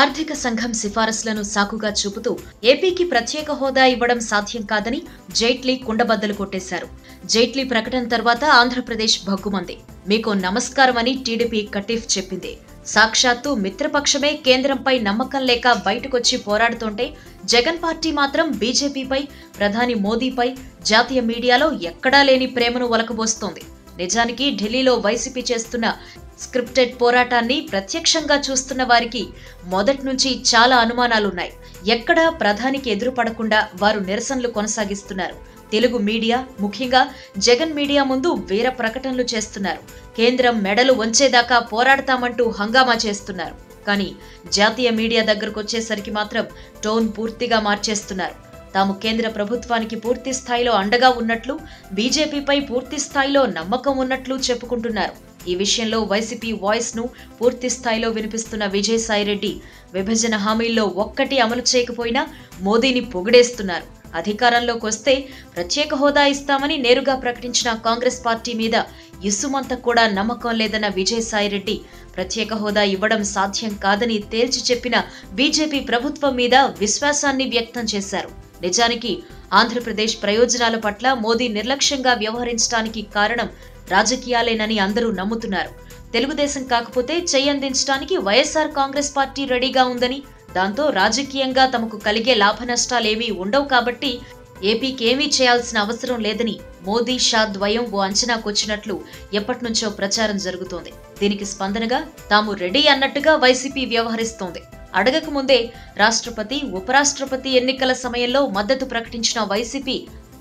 ఆర్థిక సంఘం సిఫారసులను సాకుగా చూపుతూ ఏపీకి ప్రత్యేక హోదా ఇవ్వడం సాధ్యం కాదని జైట్లీ కుండబద్దలు కొట్టేశారు. జైట్లీ ప్రకటన తర్వాత ఆంధ్రప్రదేశ్ భగ్గుమంది. మీకు నమస్కారమని టీడీపీ కటీఫ్ చెప్పింది. సాక్షాత్తు మిత్రపక్షమే కేంద్రంపై నమ్మకం లేక బయటకొచ్చి పోరాడుతుంటే జగన్ పార్టీ మాత్రం బీజేపీపై, ప్రధాని మోదీపై జాతీయ మీడియాలో ఎక్కడా లేని ప్రేమను ఒలకబోస్తోంది. నిజానికి ఢిల్లీలో వైసీపీ చేస్తున్న స్క్రిప్టెడ్ పోరాటాన్ని ప్రత్యక్షంగా చూస్తున్న వారికి మొదటి నుంచి చాలా అనుమానాలున్నాయి. ఎక్కడా ప్రధానికి ఎదురుపడకుండా వారు నిరసనలు కొనసాగిస్తున్నారు. తెలుగు మీడియా, ముఖ్యంగా జగన్ మీడియా ముందు వీర ప్రకటనలు చేస్తున్నారు. కేంద్రం మెడలు వంచేదాకా పోరాడతామంటూ హంగామా చేస్తున్నారు. కానీ జాతీయ మీడియా దగ్గరకు వచ్చేసరికి మాత్రం టోన్ పూర్తిగా మార్చేస్తున్నారు. తాము కేంద్ర ప్రభుత్వానికి పూర్తి స్థాయిలో అండగా ఉన్నట్లు, బీజేపీపై పూర్తి స్థాయిలో నమ్మకం ఉన్నట్లు చెప్పుకుంటున్నారు. ఈ విషయంలో వైసీపీ వాయిస్ ను పూర్తి స్థాయిలో వినిపిస్తున్న విజయసాయిరెడ్డి విభజన హామీల్లో ఒక్కటి అమలు చేయకపోయినా మోదీని పొగిడేస్తున్నారు. అధికారంలోకి వస్తే ప్రత్యేక హోదా ఇస్తామని నేరుగా ప్రకటించిన కాంగ్రెస్ పార్టీ మీద ఇసుమంత కూడా నమ్మకం లేదన్న విజయసాయిరెడ్డి ప్రత్యేక హోదా ఇవ్వడం సాధ్యం కాదని తేల్చి చెప్పిన బీజేపీ ప్రభుత్వం మీద విశ్వాసాన్ని వ్యక్తం చేశారు. నిజానికి ఆంధ్రప్రదేశ్ ప్రయోజనాల పట్ల మోదీ నిర్లక్ష్యంగా వ్యవహరించడానికి కారణం రాజకీయాలేనని అందరూ నమ్ముతున్నారు. తెలుగుదేశం కాకపోతే చెయ్యందించడానికి వైఎస్ఆర్ కాంగ్రెస్ పార్టీ రెడీగా ఉందని, దాంతో రాజకీయంగా తమకు కలిగే లాభ నష్టాలేమీ ఉండవు కాబట్టి ఏపీకేమీ చేయాల్సిన అవసరం లేదని మోదీ, షా ద్వయం ఓ అంచనాకొచ్చినట్లు ఎప్పటినుంచో ప్రచారం జరుగుతోంది. దీనికి స్పందనగా తాము రెడీ అన్నట్టుగా వైసీపీ వ్యవహరిస్తోంది. అడగక ముందే రాష్ట్రపతి, ఉపరాష్ట్రపతి ఎన్నికల సమయంలో మద్దతు ప్రకటించిన వైసీపీ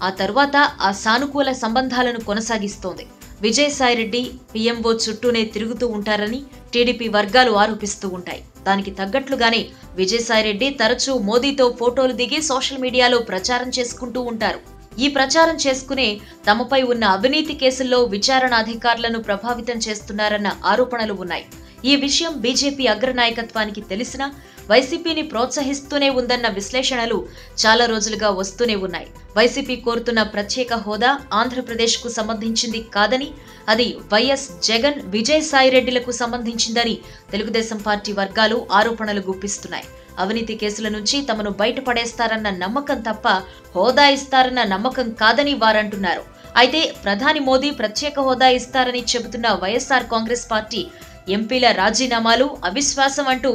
ఆ తరువాత ఆ సానుకూల సంబంధాలను కొనసాగిస్తోంది. విజయసాయిరెడ్డి పీఎంఓ చుట్టూనే తిరుగుతూ ఉంటారని టీడీపీ వర్గాలు ఆరోపిస్తూ ఉంటాయి. దానికి తగ్గట్లుగానే విజయసాయిరెడ్డి తరచూ మోదీతో ఫోటోలు దిగి సోషల్ మీడియాలో ప్రచారం చేసుకుంటూ ఉంటారు. ఈ ప్రచారం చేసుకునే తమపై ఉన్న అవినీతి కేసుల్లో విచారణ అధికారులను ప్రభావితం చేస్తున్నారన్న ఆరోపణలు ఉన్నాయి. ఈ విషయం బీజేపీ అగ్రనాయకత్వానికి తెలిసినా వైసీపీని ప్రోత్సహిస్తూనే ఉందన్న విశ్లేషణలు చాలా రోజులుగా వస్తూనే ఉన్నాయి. వైసీపీ కోరుతున్న ప్రత్యేక హోదా ఆంధ్రప్రదేశ్కు సంబంధించింది కాదని, అది వైఎస్ జగన్, విజయసాయిరెడ్డిలకు సంబంధించిందని తెలుగుదేశం పార్టీ వర్గాలు ఆరోపణలు గుప్పిస్తున్నాయి. అవినీతి కేసుల నుంచి తమను బయటపడేస్తారన్న నమ్మకం తప్ప హోదా ఇస్తారన్న నమ్మకం కాదని వారంటున్నారు. అయితే ప్రధాని మోదీ ప్రత్యేక హోదా ఇస్తారని చెబుతున్న వైఎస్ఆర్ కాంగ్రెస్ పార్టీ ఎంపీల రాజీనామాలు, అవిశ్వాసం అంటూ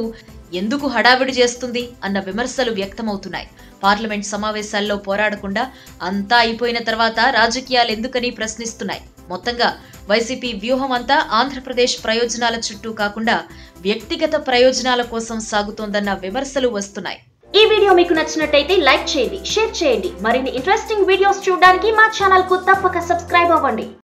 ఎందుకు హడావిడి చేస్తుంది అన్న విమర్శలు వ్యక్తమవుతున్నాయి. పార్లమెంట్ సమావేశాల్లో పోరాడకుండా అంతా అయిపోయిన తర్వాత రాజకీయాలు ఎందుకని ప్రశ్నిస్తున్నాయి. మొత్తంగా వైసీపీ వ్యూహం అంతా ఆంధ్రప్రదేశ్ ప్రయోజనాల చుట్టూ కాకుండా వ్యక్తిగత ప్రయోజనాల కోసం సాగుతోందన్న విమర్శలు వస్తున్నాయి. ఈ వీడియో మీకు నచ్చినట్టయితే లైక్ చేయండి, షేర్ చేయండి. మరిన్ని ఇంట్రెస్టింగ్ వీడియోస్ చూడడానికి మా ఛానల్ కు తప్పక సబ్స్క్రైబ్ అవ్వండి.